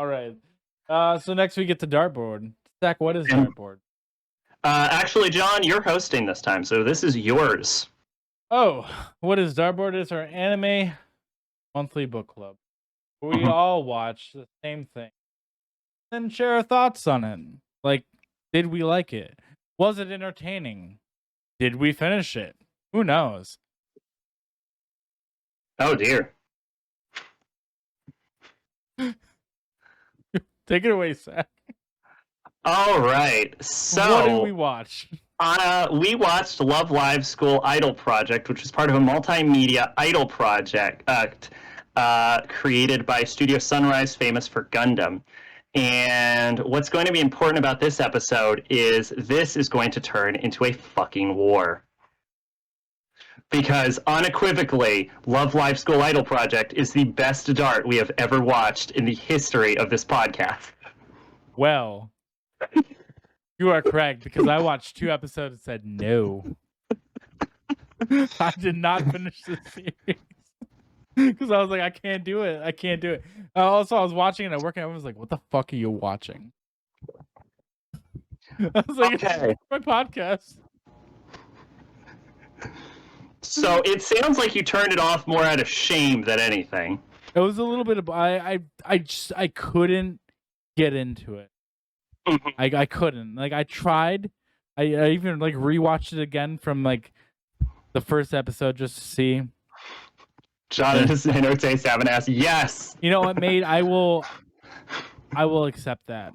All right. So next we get to dartboard. Zach, what is And- dartboard? Actually, John, you're hosting this time, so this is yours. Oh, what is dartboard? Is our anime monthly book club. We Mhm. all watch the same thing and share our thoughts on it. Like, did we like it? Was it entertaining? Did we finish it? Who knows? Oh dear. Take it away, Zach. All right. So What did we watch? we watched Love Live School Idol Project, which is part of a multimedia idol project created by Studio Sunrise, famous for Gundam. And what's going to be important about this episode is this is going to turn into a fucking war. Because unequivocally, Love Live School Idol Project is the best dart we have ever watched in the history of this podcast. Well, you are correct because I watched 2 episodes and said no. I did not finish the series because I was like, I can't do it. I can't do it. Also, I was watching it at work and I was like, what the fuck are you watching? I was like, Okay. it's my podcast. So it sounds like you turned it off more out of shame than anything. It was a little bit of I couldn't get into it. Mhm. I couldn't. Like I tried. I even like rewatched it again from like the first episode just to see. Jonathan Inote's have an ass. Yes. You know what, mate? I will accept that.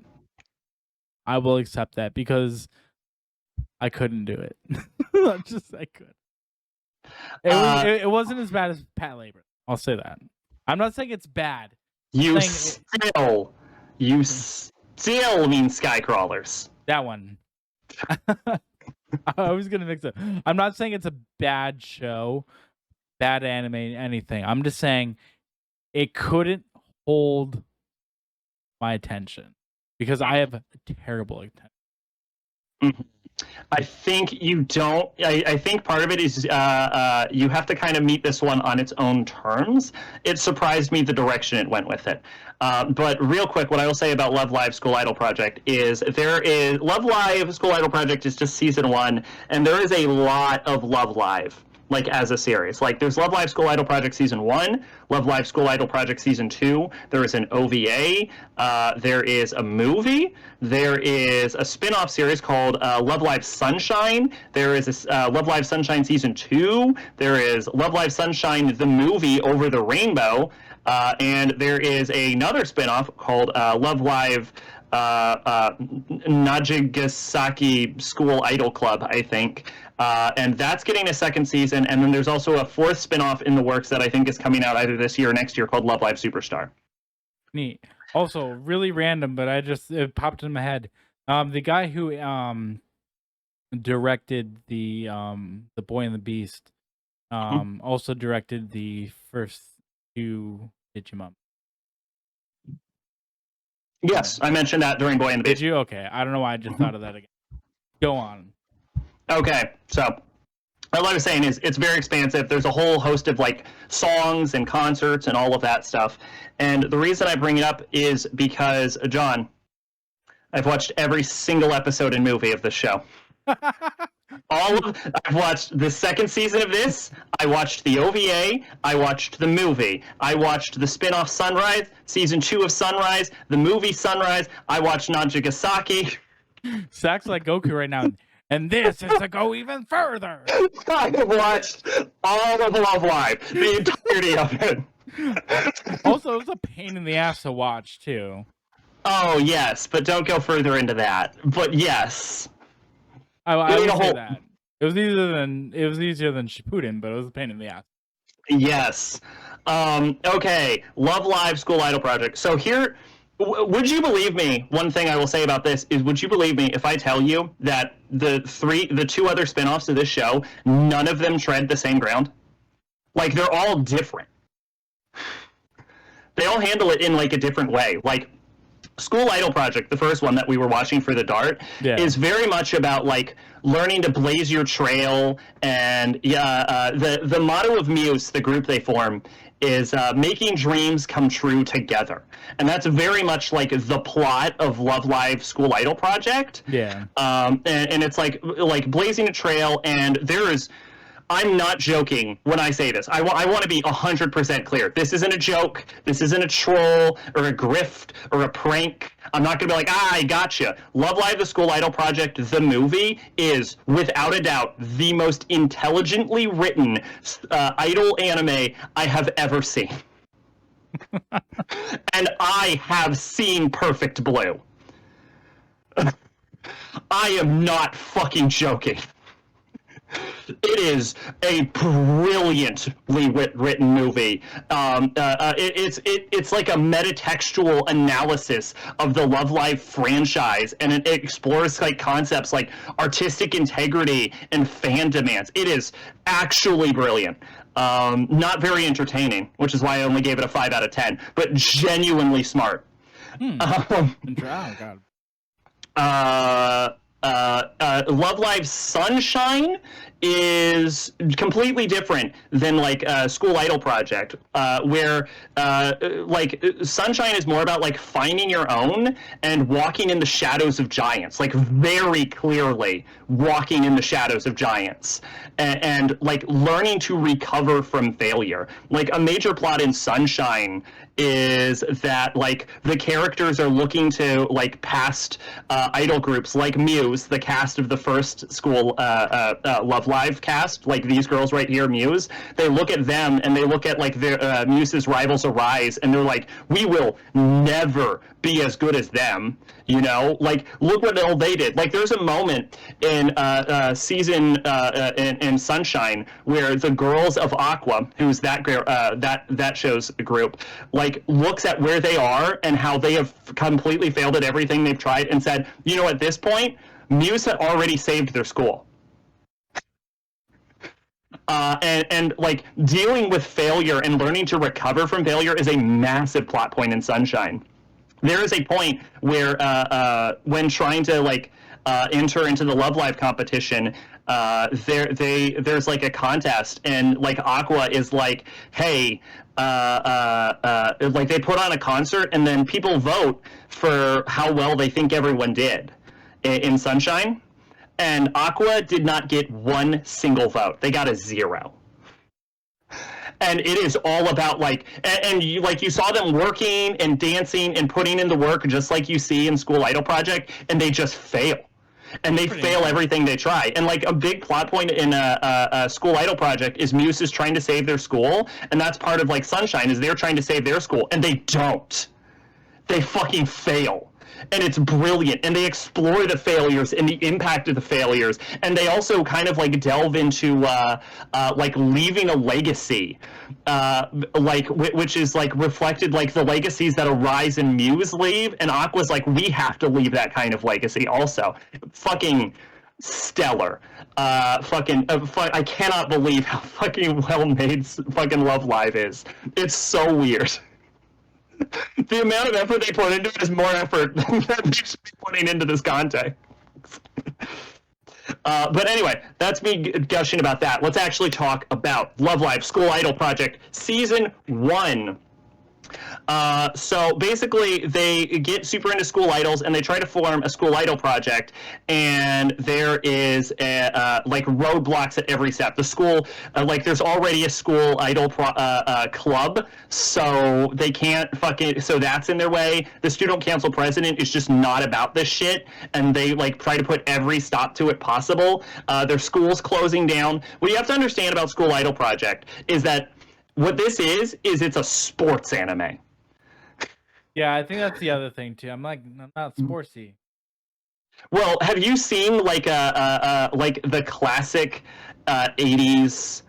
I will accept that because I couldn't do it. I could. It wasn't as bad as Pat Labor. I'll say that. I'm not saying it's bad. You saying still mean sky crawlers. That one. I was gonna mix it. I'm not saying it's a bad show, bad anime, anything. I'm just saying it couldn't hold my attention because I have terrible attention. Mhm. I think you don't. I think part of it is you have to kind of meet this one on its own terms. It surprised me the direction it went with it. But real quick, what I will say about Love Live School Idol Project is Love Live School Idol Project is just season 1, and there is a lot of Love Live. Like as a series, like there's Love Live School Idol Project season 1, Love Live School Idol Project season 2. There is an OVA. There is a movie. There is a spin-off series called Love Live Sunshine. There is a Love Live Sunshine season 2. There is Love Live Sunshine the movie Over the Rainbow, and there is another spin-off called Love Live Najigasaki School Idol Club, I think. And that's getting a second season, and then there's also a 4th spin-off in the works that I think is coming out either this year or next year called Love Live Superstar. Neat. Also, really random, but it popped in my head. The guy who directed the Boy and the Beast also directed the first 2 Digimon. Yes, I mentioned that during Boy and the Beast. Did you? Okay. I don't know why I just thought of that again. Go on. Okay, so what I was saying is it's very expansive. There's a whole host of like songs and concerts and all of that stuff. And the reason I bring it up is because, John, I've watched every single episode and movie of this show. I've watched the second season of this. I watched the OVA. I watched the movie. I watched the spin-off Sunrise, season 2 of Sunrise, the movie Sunrise. I watched Najigasaki. Zach's like Goku right now. And this is to go even further. I have watched all of Love Live, the entirety of it. Also, it was a pain in the ass to watch, too. Oh, yes, but don't go further into that. But yes. I would say that. It was easier than Shippuden, but it was a pain in the ass. Yes. Okay, Love Live School Idol Project. So here... Would you believe me? One thing I will say about this is, would you believe me if I tell you that the 2 other spinoffs of this show, none of them tread the same ground? Like, they're all different. They all handle it in, like, a different way. Like, School Idol Project, the first one that we were watching for the Dart, is very much about, like, learning to blaze your trail, and the motto of Muse, the group they form, is making dreams come true together, and that's very much like the plot of Love Live School Idol Project. Yeah. And it's like blazing a trail, and there is. I'm not joking when I say this. I want to be 100% clear. This isn't a joke. This isn't a troll or a grift or a prank. I'm not going to be like, I gotcha. Love Live, the School Idol Project, the movie, is, without a doubt, the most intelligently written idol anime I have ever seen. And I have seen Perfect Blue. I am not fucking joking. It is a brilliantly written movie. It's like a metatextual analysis of the Love Live franchise, and it explores like concepts like artistic integrity and fan demands. It is actually brilliant. Not very entertaining, which is why I only gave it a 5 out of 10, but genuinely smart. Oh, God. Love Live Sunshine is completely different than like School Idol Project, where like Sunshine is more about like finding your own and walking in the shadows of giants, like very clearly walking in the shadows of giants, and like learning to recover from failure. Like a major plot in Sunshine is that like the characters are looking to like past idol groups like Muse, the cast of the first School Love Live cast, like these girls right here, Muse. They look at them and they look at like their Muse's rivals Arise, and they're like, we will never be as good as them, you know? Like, look what all they did. Like, there's a moment in season in Sunshine where the girls of Aqua, who's that show's group, like looks at where they are and how they have completely failed at everything they've tried and said, you know, at this point, Muse had already saved their school. And like dealing with failure and learning to recover from failure is a massive plot point in Sunshine. There is a point where when trying to like enter into the Love Live competition, there's like a contest, and like Aqua is like, hey, like they put on a concert and then people vote for how well they think everyone did in Sunshine. And Aqua did not get one single vote. They got a 0. And it is all about like, and you like you saw them working and dancing and putting in the work just like you see in School Idol Project, and they just fail. And they fail everything they try. And like a big plot point in a School Idol Project is Muse is trying to save their school, and that's part of like Sunshine is they're trying to save their school, and they don't. They fucking fail. And it's brilliant, and they explore the failures and the impact of the failures, and they also kind of like delve into like leaving a legacy, like which is like reflected like the legacies that Arise and Muse leave, and Aqua's like, we have to leave that kind of legacy also. Fucking stellar. I cannot believe how fucking well made fucking Love Live is. It's so weird. The amount of effort they put into it is more effort than they should be putting into this content. But anyway, that's me gushing about that. Let's actually talk about Love Live School Idol Project Season 1. So basically, they get super into school idols and they try to form a school idol project, and there is like roadblocks at every step. The school, like there's already a school idol club, so they can't fucking, so that's in their way. The student council president is just not about this shit, and they like try to put every stop to it possible. Their school's closing down. What you have to understand about School Idol Project is that what this is it's a sports anime. Yeah, I think that's the other thing too. I'm not sportsy. Well, have you seen like like the classic 80s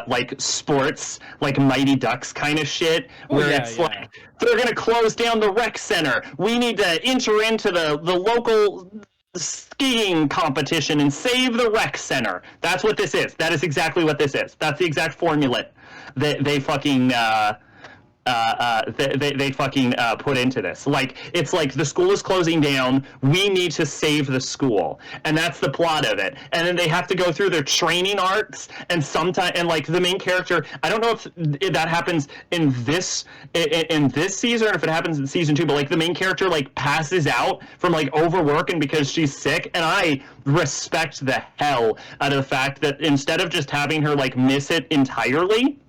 like sports, like Mighty Ducks kind of shit, where it's like they're gonna close down the rec center. We need to enter into the local skiing competition and save the rec center. That's what this is. That is exactly what this is. That's the exact formula that they fucking they fucking put into this. Like, it's like the school is closing down. We need to save the school, and that's the plot of it. And then they have to go through their training arcs, and sometimes, and like the main character, I don't know if that happens in this season or if it happens in season 2, but like the main character like passes out from like overworking because she's sick, and I respect the hell out of the fact that instead of just having her like miss it entirely,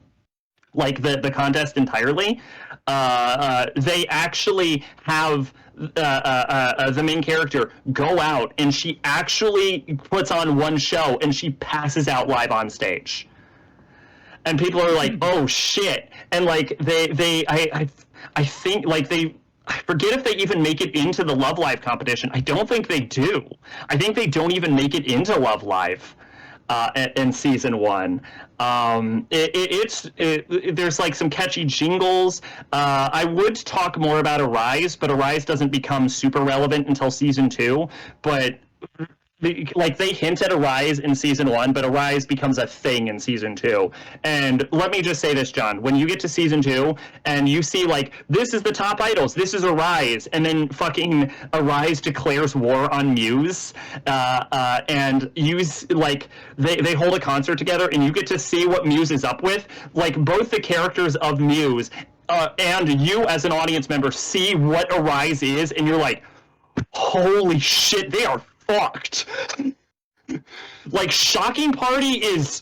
like the contest entirely, they actually have the main character go out, and she actually puts on one show and she passes out live on stage, and people are like, oh shit. And like I think like I forget if they even make it into the Love Live competition. I don't think they do. I think they don't even make it into Love Live in season 1. There's like some catchy jingles. I would talk more about Arise, but Arise doesn't become super relevant until season 2. But like they hint at Arise in season 1, but Arise becomes a thing in season 2. And let me just say this, John, when you get to season 2 and you see like, this is the top idols, this is Arise, and then fucking Arise declares war on Muse, and use like they hold a concert together, and you get to see what Muse is up with. Like, both the characters of Muse and you as an audience member see what Arise is, and you're like, holy shit, they are fucked. Like, Shocking Party is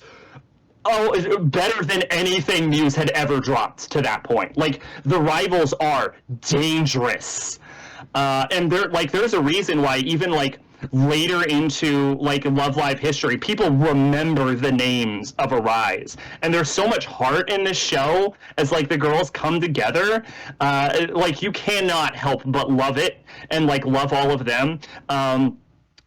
better than anything Muse had ever dropped to that point. Like, the rivals are dangerous, and there's a reason why even like later into like Love Live history, people remember the names of Arise, and there's so much heart in this show as like the girls come together. Like, you cannot help but love it and like love all of them.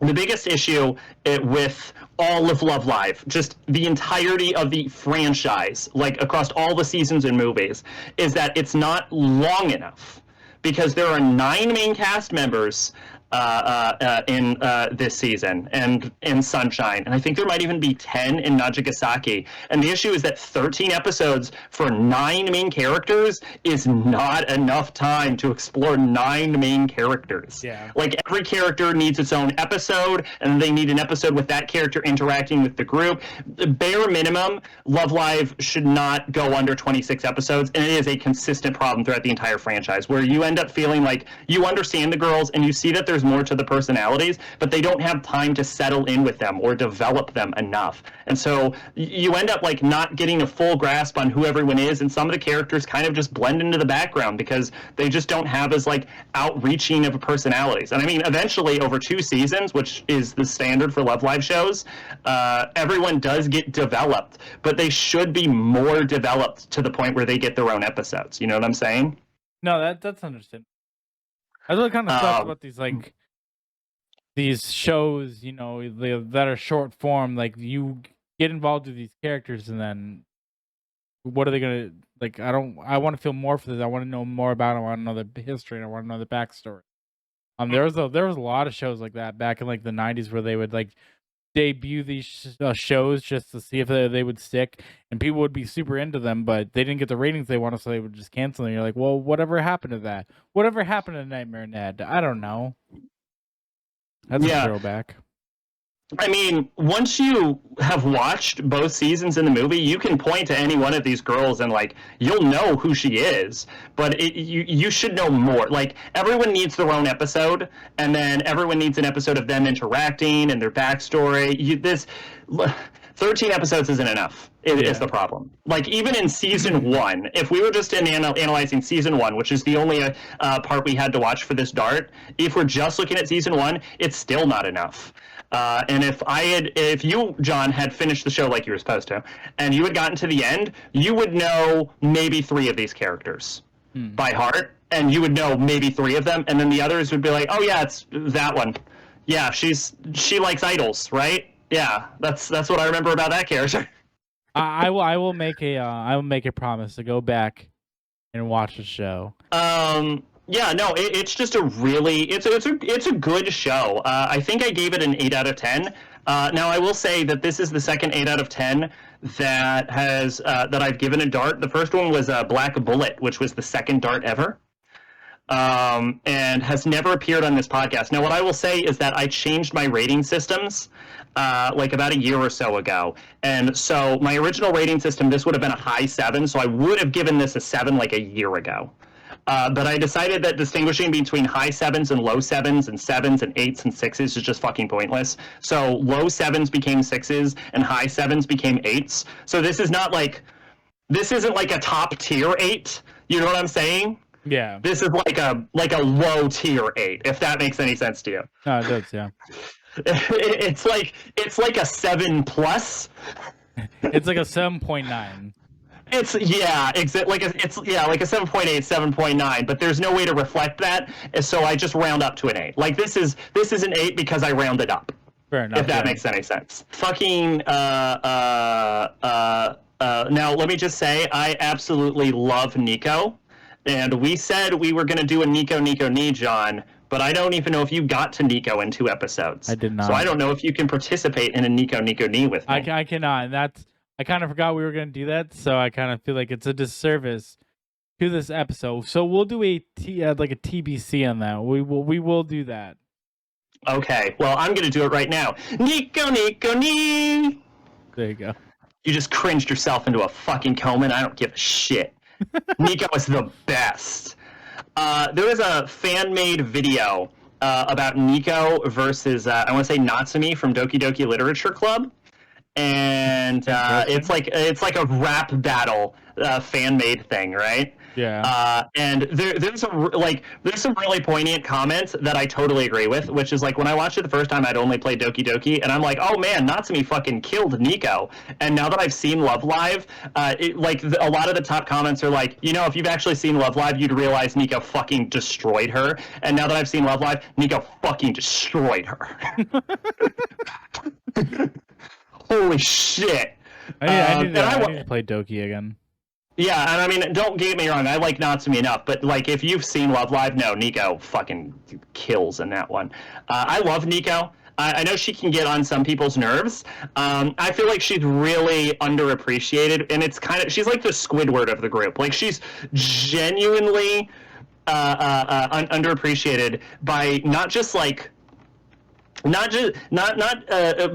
The biggest issue with all of Love Live, just the entirety of the franchise, like across all the seasons and movies, is that it's not long enough, because there are 9 main cast members in this season and in Sunshine, and I think there might even be 10 in Najigasaki. And the issue is that 13 episodes for 9 main characters is not enough time to explore 9 main characters. Yeah. Like, every character needs its own episode, and they need an episode with that character interacting with the group. The bare minimum, Love Live should not go under 26 episodes, and it is a consistent problem throughout the entire franchise, where you end up feeling like you understand the girls and you see that there's more to the personalities, but they don't have time to settle in with them or develop them enough. And so you end up like not getting a full grasp on who everyone is, and some of the characters kind of just blend into the background because they just don't have as like outreaching of personalities. And I mean, eventually over 2 seasons, which is the standard for Love Live shows, everyone does get developed, but they should be more developed to the point where they get their own episodes. You know what I'm saying? No, that's understandable. I really kind of sucks about these shows, you know, that are short form. Like, you get involved with these characters, and then what are they gonna like? I want to feel more for this. I want to know more about it. I want to know the history, and I want to know the backstory. There was a lot of shows like that back in like the 90s where they would like debut these shows just to see if they would stick, and people would be super into them, but they didn't get the ratings they wanted, so they would just cancel. And you're like, well, whatever happened to that? Whatever happened to Nightmare Ned? I don't know. That's a throwback. I mean, once you have watched both seasons in the movie, you can point to any one of these girls and like you'll know who she is. But you should know more. Like, everyone needs their own episode, and then everyone needs an episode of them interacting and their backstory. 13 episodes isn't enough. Is the problem. Like, even in season 1, if we were just analyzing season 1, which is the only part we had to watch for this dart, if we're just looking at season 1, it's still not enough. And if you, John, had finished the show like you were supposed to, and you had gotten to the end, you would know maybe 3 of these characters by heart, and you would know maybe 3 of them, and then the others would be like, oh yeah, it's that one. Yeah, she likes idols, right? Yeah, that's what I remember about that character. I will make a promise to go back and watch the show. Yeah, no, it's just a really it's a good show. I think I gave it an 8 out of 10. Now, I will say that this is the second 8 out of 10 that has that I've given a dart. The first one was Black Bullet, which was the second dart ever, and has never appeared on this podcast. Now, what I will say is that I changed my rating systems like about a year or so ago. And so my original rating system, this would have been a high 7, so I would have given this a 7 like a year ago. But I decided that distinguishing between high 7s and low 7s and 7s and 8s and 6s is just fucking pointless. So low 7s became 6s and high 7s became 8s. So this isn't like a top tier 8. You know what I'm saying? Yeah. This is like a low tier 8, if that makes any sense to you. No, it does, yeah. It's like a 7+. It's like a 7.9. It's like a 7.8, 7.9, but there's no way to reflect that, so I just round up to an 8. Like this is an 8 because I rounded up. Fair enough. If that makes any sense. Fucking now let me just say I absolutely love Nico. And we said we were going to do a Nico Knee, John, but I don't even know if you got to Nico in 2 episodes. I did not. So I don't know if you can participate in a Nico Knee with me. I cannot. I kind of forgot we were going to do that, so I kind of feel like it's a disservice to this episode. So we'll do a TBC on that. We will do that. Okay. Well, I'm going to do it right now. Nico Knee. There you go. You just cringed yourself into a fucking coma, and I don't give a shit. Nico is the best. There was a fan-made video about Nico versus, I want to say Natsumi from Doki Doki Literature Club. And it's like a rap battle fan-made thing, right? Yeah. And there's some really poignant comments that I totally agree with, which is like when I watched it the first time, I'd only played Doki Doki, and I'm like, oh man, Natsumi fucking killed Nico. And now that I've seen Love Live, a lot of the top comments are like, you know, if you've actually seen Love Live, you'd realize Nico fucking destroyed her. And now that I've seen Love Live, Nico fucking destroyed her. Holy shit! I need to play Doki again. Yeah, and I mean, don't get me wrong, I like Natsumi enough, but like if you've seen Love Live, no, Nico fucking kills in that one. I love Nico. I know she can get on some people's nerves. I feel like she's really underappreciated, and she's like the Squidward of the group. Like she's genuinely underappreciated by not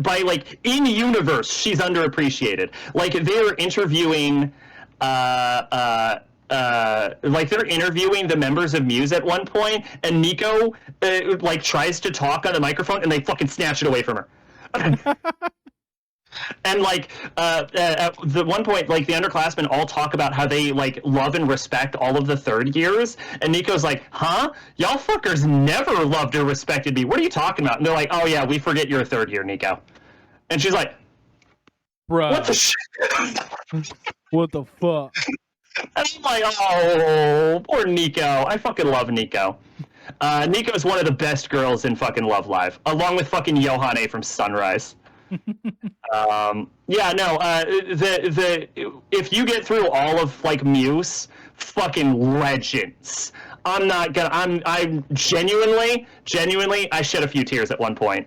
by like in universe she's underappreciated. Like they're interviewing they're interviewing the members of Muse at one point, and Nico like tries to talk on the microphone and they fucking snatch it away from her. And like at the one point, like the underclassmen all talk about how they like love and respect all of the third years, and Nico's like, huh? Y'all fuckers never loved or respected me. What are you talking about? And they're like, oh yeah, we forget you're a third year, Nico. And she's like, bruh, what the shit? What the fuck? And I'm like, oh, poor Nico. I fucking love Nico. Nico is one of the best girls in fucking Love Live, along with fucking Yohane from Sunrise. If you get through all of like Muse, fucking legends. I'm genuinely, I shed a few tears at one point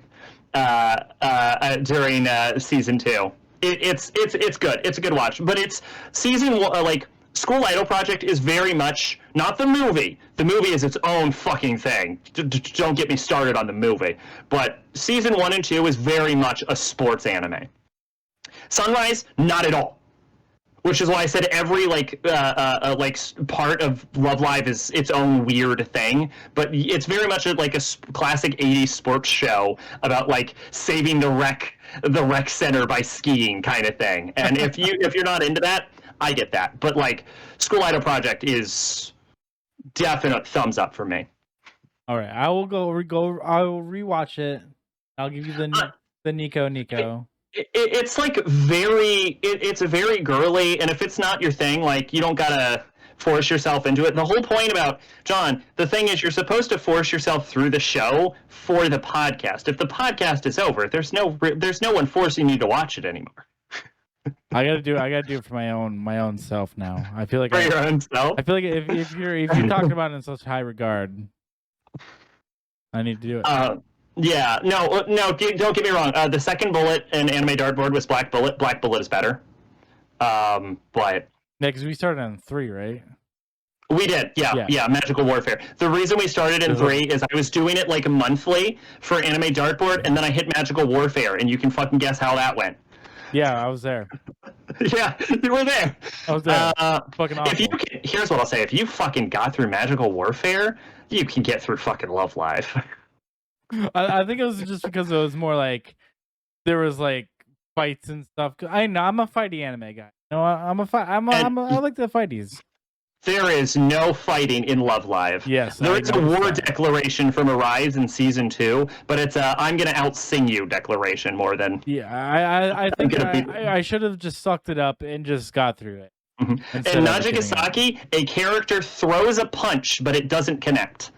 during season 2. It's good. It's a good watch, but it's season 1, like School Idol Project is very much not the movie. The movie is its own fucking thing. Don't get me started on the movie. But season 1 and 2 is very much a sports anime. Sunrise, not at all. Which is why I said every part of Love Live is its own weird thing, but it's very much like a classic 80s sports show about like saving the rec center by skiing kind of thing. And if you're not into that, I get that. But like School Idol Project is definite thumbs up for me. All right, I will I will rewatch it. I'll give you the Nico. It's like it's very girly, and if it's not your thing, like you don't gotta force yourself into it. The whole point about John, the thing is, you're supposed to force yourself through the show for the podcast. If the podcast is over, there's no one forcing you to watch it anymore. I gotta do it for my own self now. I feel like your own self. I feel like if you're talking about it in such high regard, I need to do it. Yeah, no, don't get me wrong. The second bullet in Anime Dartboard was Black Bullet. Black Bullet is better. But Yeah, because we started on 3, right? we did, yeah, Magical Warfare. The reason we started in 3 is I was doing it like monthly for Anime Dartboard, and then I hit Magical Warfare, and you can fucking guess how that went. Yeah, I was there. Yeah, you were there. I was there. Fucking awful. Here's what I'll say: if you fucking got through Magical Warfare, you can get through fucking Love Live. I think it was just because it was more like there was like fights and stuff. I know I'm a fighty anime guy. No, I like the fighties. There is no fighting in Love Live. Yes, there is a war declaration from Arise in season 2, but it's a I'm gonna outsing you declaration more than. Yeah, I think I should have just sucked it up and just got through it. Mm-hmm. In Najigasaki, a character throws a punch, but it doesn't connect.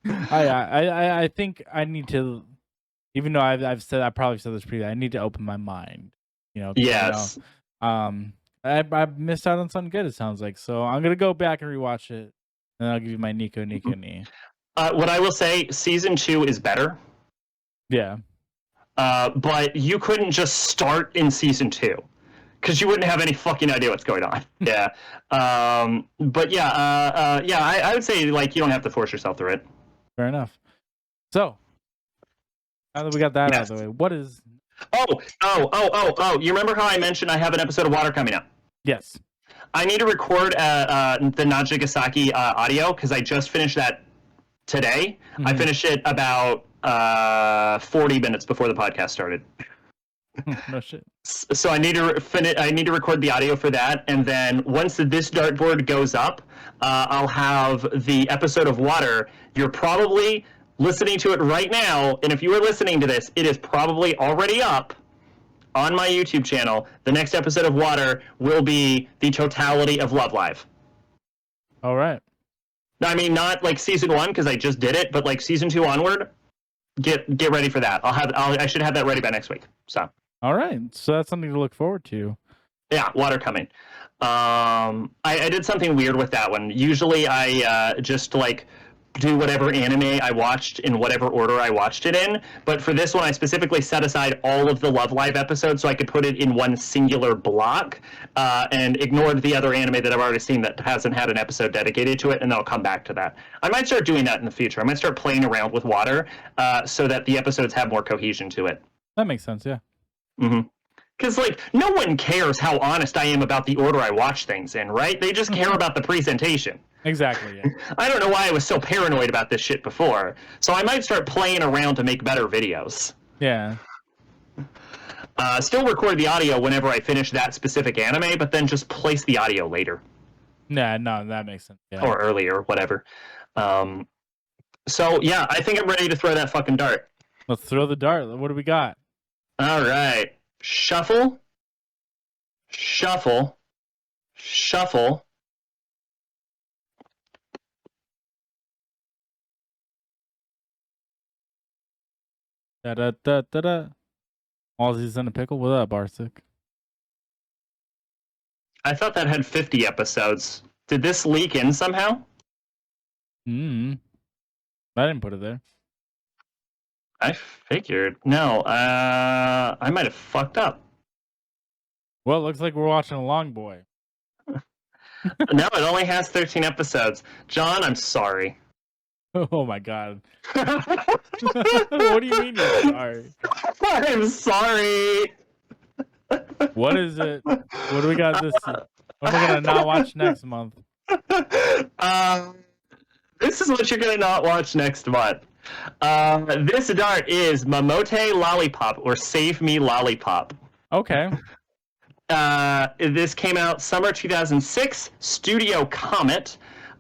I think I need to, even though I probably said this previously, I need to open my mind. Yes. I missed out on something good. It sounds like, so I'm gonna go back and rewatch it, and I'll give you my Nico knee. What I will say, season 2 is better. Yeah. But you couldn't just start in season 2. Because you wouldn't have any fucking idea what's going on. Yeah. But yeah, I would say like you don't have to force yourself through it. Fair enough. So now that we got that out of the way, what is? Oh! You remember how I mentioned I have an episode of Water coming up? Yes. I need to record the Najigasaki audio because I just finished that today. Mm-hmm. I finished it about 40 minutes before the podcast started. No shit. So I need to record the audio for that, and then once this dartboard goes up, I'll have the episode of Water. You're probably listening to it right now, and if you are listening to this, it is probably already up on my YouTube channel. The next episode of Water will be the totality of Love Live. All right. I mean, not like season 1 because I just did it, but like season 2 onward. Get ready for that. I should have that ready by next week. So. All right, so that's something to look forward to. Yeah, Water coming. I did something weird with that one. Usually I just like do whatever anime I watched in whatever order I watched it in. But for this one, I specifically set aside all of the Love Live episodes so I could put it in one singular block and ignored the other anime that I've already seen that hasn't had an episode dedicated to it, and then I'll come back to that. I might start doing that in the future. I might start playing around with Water so that the episodes have more cohesion to it. That makes sense, yeah. Mm-hmm. Because, like, no one cares how honest I am about the order I watch things in, right? They just care about the presentation. Exactly, yeah. I don't know why I was so paranoid about this shit before. So I might start playing around to make better videos. Yeah. Still record the audio whenever I finish that specific anime, but then just place the audio later. Yeah, no, that makes sense. Yeah. Or earlier, whatever. So, yeah, I think I'm ready to throw that fucking dart. Let's throw the dart. What do we got? All right. Shuffle. Shuffle. Shuffle. Da-da-da-da-da. Ozzy's in a pickle. What up, Barsic? I thought that had 50 episodes. Did this leak in somehow? I didn't put it there. I figured. No, I might have fucked up. Well, it looks like we're watching a long boy. No, it only has 13 episodes. John, I'm sorry. Oh my god. What do you mean you're sorry? I'm sorry. What is it? What do we got this? What am I gonna not watch next month? This is what you're gonna not watch next month. This dart is Mamote Lollipop or Save Me Lollipop. Okay. This came out summer 2006, Studio Comet,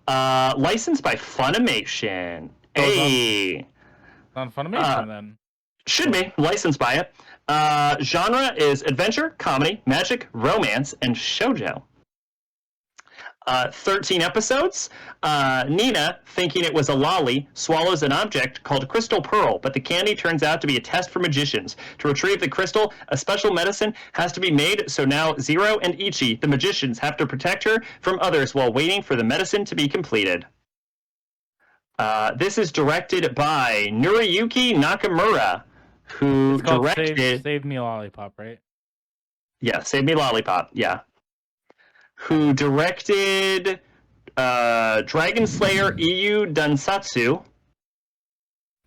licensed by Funimation. Hey. On Funimation then. Should be licensed by it. Genre is adventure, comedy, magic, romance, and shoujo. 13 episodes. Nina, thinking it was a lolly, swallows an object called Crystal Pearl, but the candy turns out to be a test for magicians. To retrieve the crystal, a special medicine has to be made, so now Zero and Ichi, the magicians, have to protect her from others while waiting for the medicine to be completed. This is directed by Noriyuki Nakamura, who It's called directed. Save Me Lollipop, right? Yeah, Save Me Lollipop. Yeah, who directed Dragon Slayer EU Dunsatsu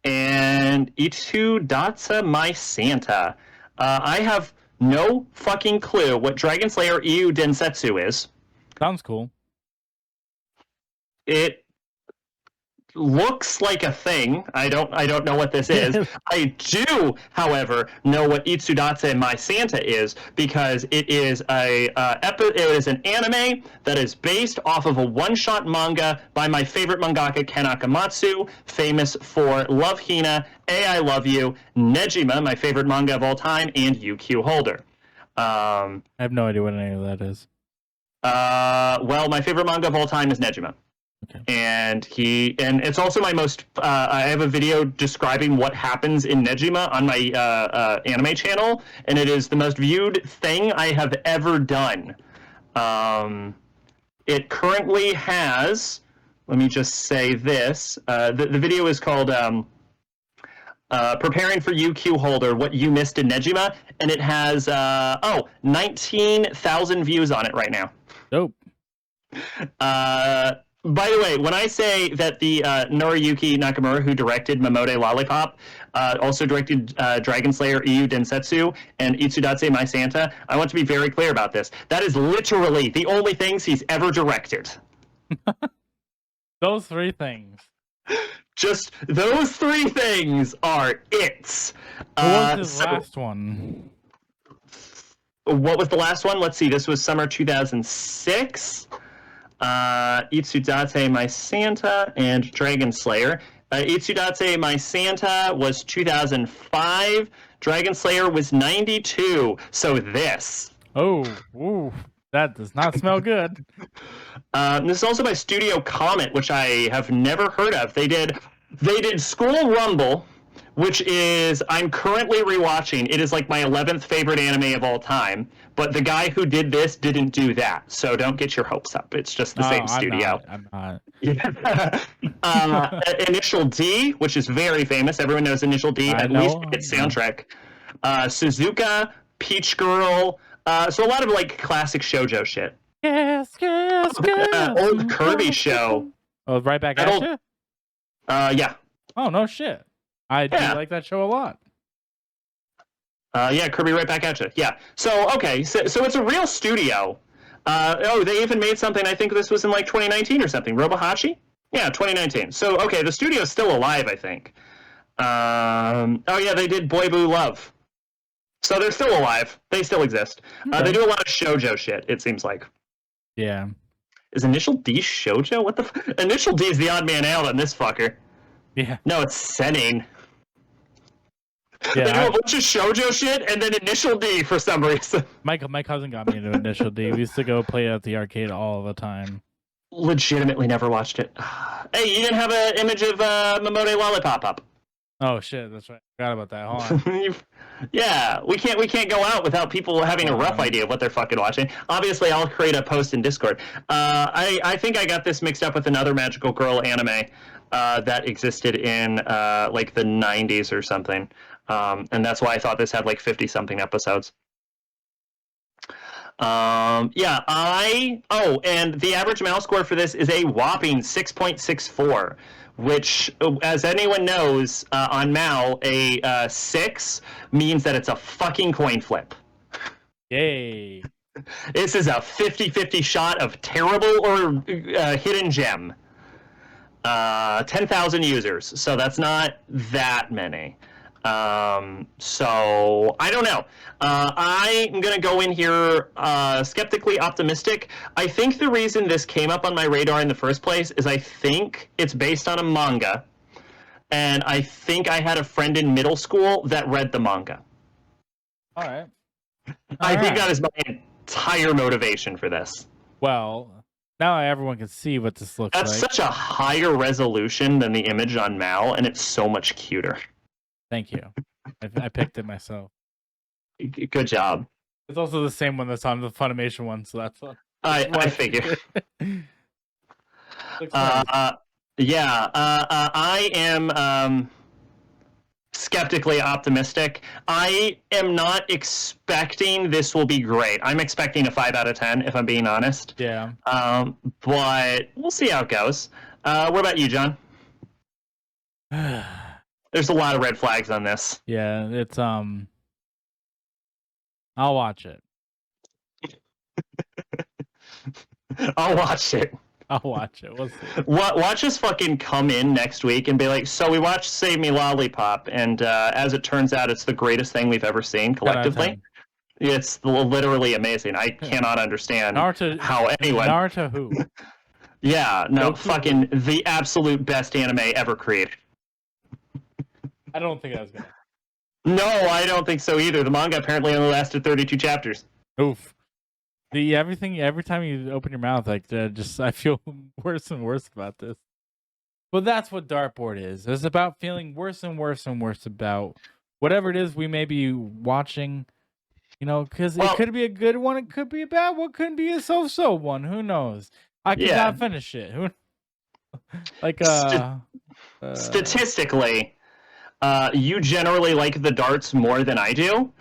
and Itu Datsa My Santa. I have no fucking clue what Dragon Slayer EU Densetsu is. Sounds cool. It looks like a thing. I don't know what this is. I do, however, know what Itsudatse My Santa is because it is it is an anime that is based off of a one-shot manga by my favorite mangaka Ken Akamatsu, famous for Love Hina, I Love You, Nejima, my favorite manga of all time, and UQ Holder. I have no idea what any of that is. Well, my favorite manga of all time is Nejima. Okay. And it's also my most. I have a video describing what happens in Nejima on my anime channel, and it is the most viewed thing I have ever done. It currently has. Let me just say this. The video is called "Preparing for UQ Holder: What You Missed in Nejima," and it has 19,000 views on it right now. Dope. By the way, when I say that the Noriyuki Nakamura, who directed Mamode Lollipop, also directed Dragon Slayer EU Densetsu and Itsudatse My Santa, I want to be very clear about this. That is literally the only things he's ever directed. Those three things. Just those three things are it. What was his last one? What was the last one? Let's see. This was summer 2006. Itsudatse My Santa and Dragon Slayer. Itsudatse My Santa was 2005. Dragon Slayer was 92. So this. Oh, ooh, that does not smell good. This is also by Studio Comet, which I have never heard of. They did School Rumble, which is I'm currently rewatching. It is like my 11th favorite anime of all time. But the guy who did this didn't do that, so don't get your hopes up. It's just the same studio. I'm not. Yeah. Initial D, which is very famous. Everyone knows Initial D. At least its soundtrack. Suzuka, Peach Girl. So a lot of like classic shoujo shit. Yes. Old Kirby show. Oh, Right Back at You? Yeah. Oh, no shit. I do like that show a lot. Yeah, Kirby Right Back at You. Yeah. So, okay. So it's a real studio. They even made something, I think this was in like 2019 or something. Robohachi? Yeah, 2019. So, okay, the studio's still alive, I think. They did Boy Boo Love. So they're still alive. They still exist. Okay. They do a lot of shoujo shit, it seems like. Yeah. Is Initial D shoujo? What the Initial D is the odd man out on this fucker. Yeah. No, it's Senin. Yeah, they do a bunch of shoujo shit and then Initial D for some reason. My cousin got me into Initial D. We used to go play it at the arcade all the time. Legitimately never watched it. Hey, you didn't have an image of Mamode Lollipop up. Oh shit, that's right. I forgot about that. Hold on. Yeah, we can't go out without people having a rough idea of what they're fucking watching. Obviously, I'll create a post in Discord. I think I got this mixed up with another magical girl anime that existed in like the 90s or something. And that's why I thought this had like 50-something episodes. And the average mouse score for this is a whopping 6.64, which, as anyone knows, on Mal, a 6 means that it's a fucking coin flip. Yay. This is a 50-50 shot of terrible or hidden gem. 10,000 users, so that's not that many. So I don't know. I'm gonna go in here skeptically optimistic. I think the reason this came up on my radar in the first place is I think it's based on a manga, and I think I had a friend in middle school that read the manga. All right. I think that is my entire motivation for this. Well, now everyone can see what this looks like. That's such a higher resolution than the image on Mal, and it's so much cuter. Thank you. I picked it myself. Good job. It's also the same one that's on the Funimation one, so that's fun. I figure. Yeah, I am skeptically optimistic. I am not expecting this will be great. I'm expecting a 5 out of 10, if I'm being honest. Yeah. But we'll see how it goes. What about you, John? There's a lot of red flags on this. Yeah, it's I'll watch it. I'll watch it. I'll watch it. We'll see. Watch us fucking come in next week and be like, so we watched Save Me Lollipop, and as it turns out, it's the greatest thing we've ever seen collectively. It's literally amazing. I cannot understand how anyone... Naruto who? Yeah, no, Goku? fucking the absolute best anime ever created. I don't think that was gonna. No, I don't think so either. The manga apparently only lasted 32 chapters. Oof. Every time you open your mouth, like just I feel worse and worse about this. But that's what Dartboard is. It's about feeling worse and worse and worse about whatever it is we may be watching. You know, because it could be a good one, it could be a bad one, could be a so-so one. Who knows? I could not finish it. Who? Like statistically, you generally like the darts more than I do.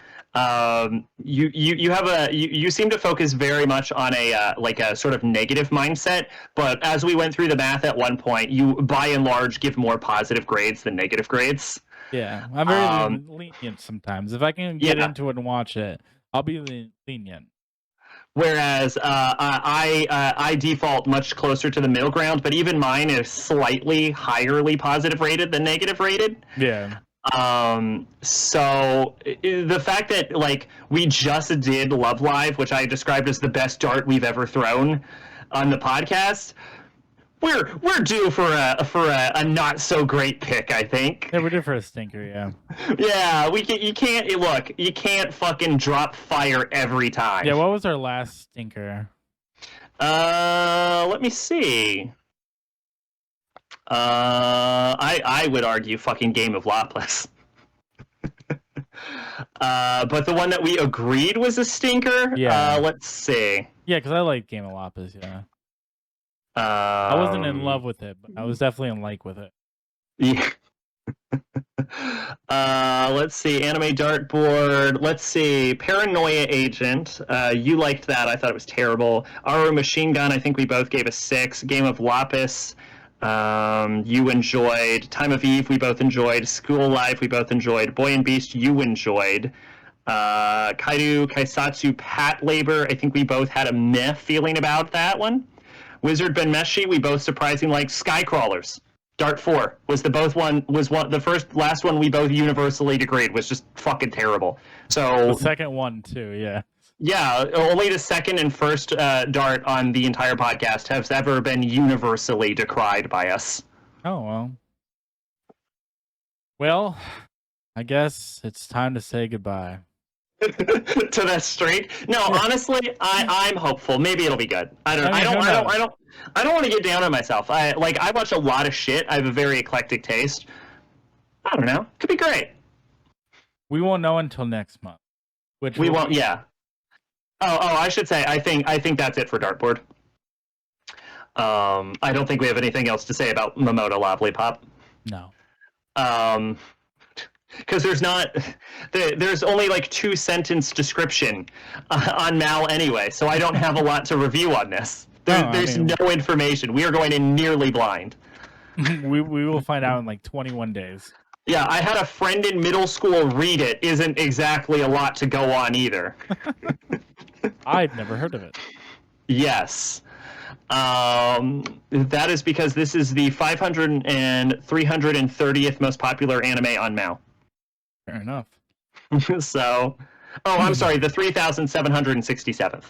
You seem to focus very much on a like a sort of negative mindset, but as we went through the math at one point, you by and large give more positive grades than negative grades. Yeah, I'm very lenient sometimes. If I can get into it and watch it, I'll be lenient. Whereas I default much closer to the middle ground, but even mine is slightly higherly positive rated than negative rated. Yeah. So the fact that like we just did Love Live, which I described as the best dart we've ever thrown on the podcast, we're due for a not so great pick, I think. Yeah, we're due for a stinker. Yeah. Yeah, you can't fucking drop fire every time. Yeah, what was our last stinker? Let me see. I would argue fucking Game of Lopless. But the one that we agreed was a stinker. Yeah. Let's see. Yeah, because I like Game of Lopless. Yeah. I wasn't in love with it, but I was definitely in like with it. Yeah. Let's see. Anime Dartboard. Let's see. Paranoia Agent. You liked that. I thought it was terrible. Aru Machine Gun. I think we both gave a 6. Game of Lapis. You enjoyed. Time of Eve. We both enjoyed. School Life. We both enjoyed. Boy and Beast. You enjoyed. Kaidu Kaisatsu Pat Labor. I think we both had a meh feeling about that one. Wizard Benmeshi, we both surprisingly liked. Skycrawlers. Dart 4 was the last one we both universally agreed was just fucking terrible. So the second one too, yeah. Yeah, only the second and first dart on the entire podcast has ever been universally decried by us. Oh well. Well, I guess it's time to say goodbye. To that straight. No, honestly, I'm hopeful. Maybe it'll be good. I don't want to get down on myself. I watch a lot of shit. I have a very eclectic taste. I don't know. Could be great. We won't know until next month. Which we won't. Yeah. Oh, I should say. I think that's it for Dartboard. I don't think we have anything else to say about Momoto Lollipop. No. Because there's only like 2-sentence description on Mal anyway, so I don't have a lot to review on this. There's no information. We are going in nearly blind. we will find out in like 21 days. Yeah, I had a friend in middle school read it. Isn't exactly a lot to go on either. I've never heard of it. Yes. That is because this is the 500 and 330th most popular anime on Mal. Fair enough. So, I'm sorry, the 3,767th.